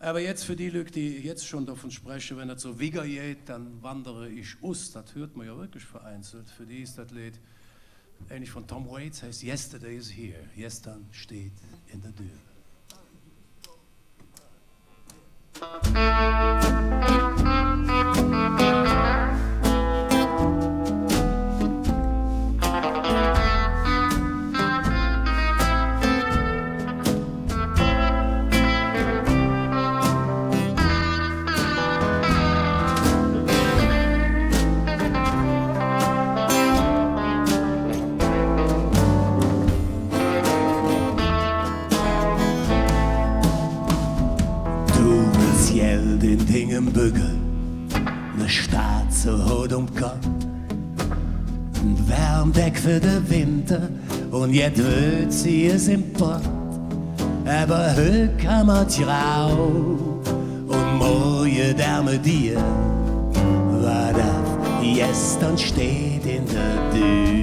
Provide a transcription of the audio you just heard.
Aber jetzt für die Leute, die jetzt schon davon sprechen, wenn das so wiger geht, dann wandere ich aus. Das hört man ja wirklich vereinzelt. Für die ist das Lied ähnlich von Tom Waits, heißt Yesterday is here. Gestern steht in der Tür. Den Dingen bügel, ne Staat so hot Kopf, ein Wärmdeck für den Winter und jetzt wird sie es im Pott. Aber heute kann man trau und morgen der mit dir, war das gestern steht in der Tür.